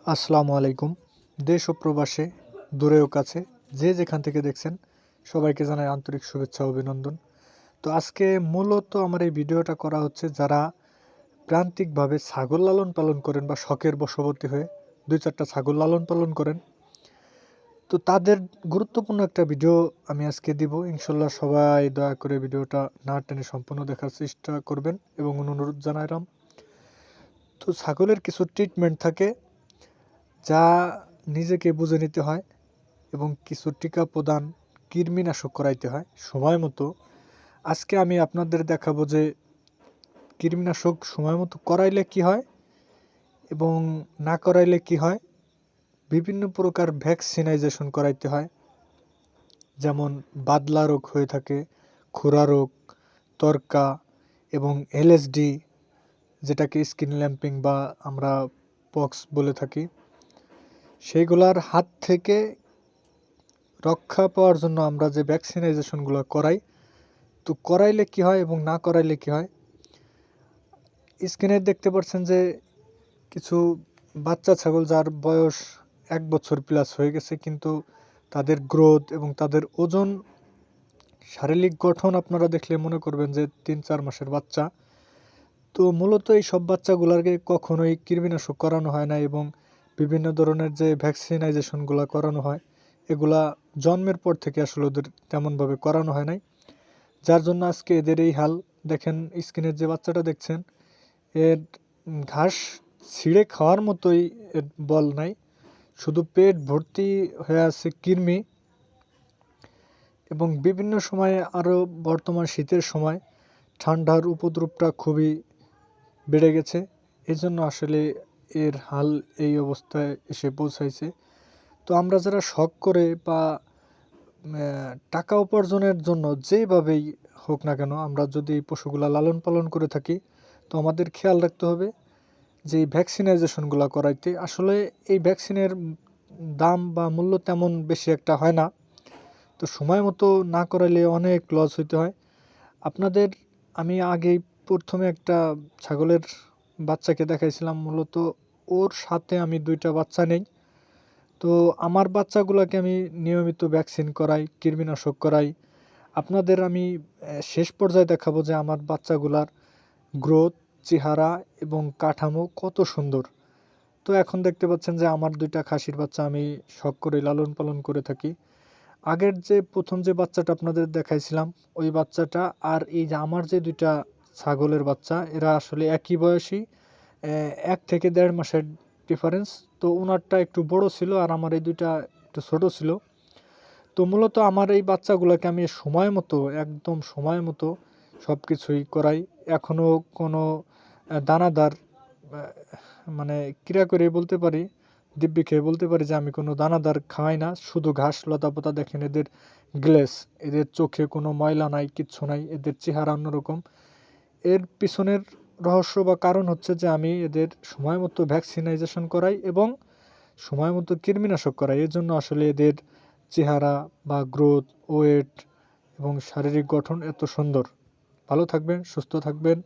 আসসালামু আলাইকুম। দেশ ও প্রবাসে, দূরে ও কাছে, যে যেখান থেকে দেখছেন সবাইকে জানাই আন্তরিক শুভেচ্ছা ও অভিনন্দন। তো আজকে মূলত আমার এই ভিডিওটা করা হচ্ছে যারা প্রান্তিকভাবে ছাগল লালন পালন করেন বা শখের বশবর্তী হয়ে ২-৪টা ছাগল লালন পালন করেন। তো তাদের গুরুত্বপূর্ণ একটা ভিডিও আমি আজকে দিব। ইনশাল্লাহ সবাই দয়া করে ভিডিওটা না টেনে সম্পূর্ণ দেখার চেষ্টা করবেন এবং অনুরোধ জানাইলাম। তো ছাগলের কিছু ট্রিটমেন্ট থাকে যা নিজেকে বুঝে নিতে হয় এবং কিছু টিকা প্রদান, কৃমিনাশক করাইতে হয় সময় মতো। আজকে আমি আপনাদের দেখাবো যে কৃমিনাশক সময় মতো করাইলে কি হয় এবং না করাইলে কি হয়। বিভিন্ন প্রকার ভ্যাকসিনাইজেশন করাইতে হয়, যেমন বাদলা রোগ হয়ে থাকে, খুরা রোগ, তরকা এবং এলএসডি, যেটাকে স্কিন ল্যাম্পিং বা আমরা পক্স বলে থাকি, সেইগুলার হাত থেকে রক্ষা পাওয়ার জন্য আমরা যে ভ্যাকসিনাইজেশনগুলো করাই, তো করাইলে কি হয় এবং না করাইলে কি হয়। স্ক্রিনে দেখতে পাচ্ছেন যে কিছু বাচ্চা ছাগল যার বয়স 1 বছর প্লাস হয়ে গেছে, কিন্তু তাদের গ্রোথ এবং তাদের ওজন, শারীরিক গঠন আপনারা দেখলে মনে করবেন যে 3-4 মাসের বাচ্চা। তো মূলত এই সব বাচ্চাগুলোকে কখনোই কৃমিনাশক করানো হয় না এবং বিভিন্ন ধরনের যে ভ্যাকসিনাইজেশনগুলো করানো হয়, এগুলা জন্মের পর থেকে আসলে ওদের তেমনভাবে করানো হয় নাই, যার জন্য আজকে এদের এই হাল। দেখেন স্ক্রিনের যে বাচ্চাটা দেখছেন, এর ঘাস ছিঁড়ে খাওয়ার মতোই এর বল নাই, শুধু পেট ভর্তি হয়ে আছে কৃমি। এবং বিভিন্ন সময়ে আরও বর্তমান শীতের সময় ঠান্ডার উপদ্রবটা খুবই বেড়ে গেছে, এজন্য আসলে এর হাল এই অবস্থায় এসে পৌঁছাইছে। তো আমরা যারা শখ করে বা টাকা উপার্জনের জন্য যেভাবেই হোক না কেন আমরা যদি এই পশুগুলা লালন পালন করে থাকি, তো আমাদের খেয়াল রাখতে হবে যে এই ভ্যাকসিনাইজেশনগুলো করাইতে। আসলে এই ভ্যাকসিনের দাম বা মূল্য তেমন বেশি একটা হয় না, তো সময় মতো না করাইলে অনেক লস হইতে হয় আপনাদের। আমি আগেই প্রথমে একটা ছাগলের বাচ্চাকে দেখাইছিলাম, মূলত ওর সাথে আমি 2টা বাচ্চা নেই। তো আমার বাচ্চাগুলোকে আমি নিয়মিত ভ্যাকসিন করাই, কৃমিনাশক করাই। আপনাদের আমি শেষ পর্যায়ে দেখাবো যে আমার বাচ্চাগুলার গ্রোথ, চেহারা এবং কাঠামো কত সুন্দর। তো এখন দেখতে পাচ্ছেন যে আমার 2টা খাসির বাচ্চা আমি শখ করে লালন পালন করে থাকি। আগের যে প্রথম যে বাচ্চাটা আপনাদের দেখাইছিলাম, ওই বাচ্চাটা আর এই যে আমার যে 2টা ছাগলের বাচ্চা, এরা আসলে একই বয়সী, 1 থেকে 1.5 মাসের ডিফারেন্স। তো ওনারটা একটু বড় ছিল আর আমার এই 2টা একটু ছোট ছিল। তো মূলত আমার এই বাচ্চাগুলোকে আমি সময় মতো, একদম সময় মতো সব কিছুই করাই। এখনও কোনো দানাদার মানে ক্রিয়া করে বলতে পারি, দিব্যি খেয়ে বলতে পারি যে আমি কোনো দানাদার খাওয়াই না, শুধু ঘাস লতাপাতা। দেখেন এদের গ্লেস, এদের চোখে কোনো ময়লা নাই, কিচ্ছু নাই, এদের চেহারা অন্যরকম। এর পিছনের রহস্য বা কারণ হচ্ছে যে আমি এদের সময় মতো ভ্যাকসিনাইজেশন করাই এবং সময় মতো কৃমিনাশক করাই। এর জন্য আসলে এদের চেহারা বা গ্রোথ, ওয়েট এবং শারীরিক গঠন এত সুন্দর। ভালো থাকবেন, সুস্থ থাকবেন।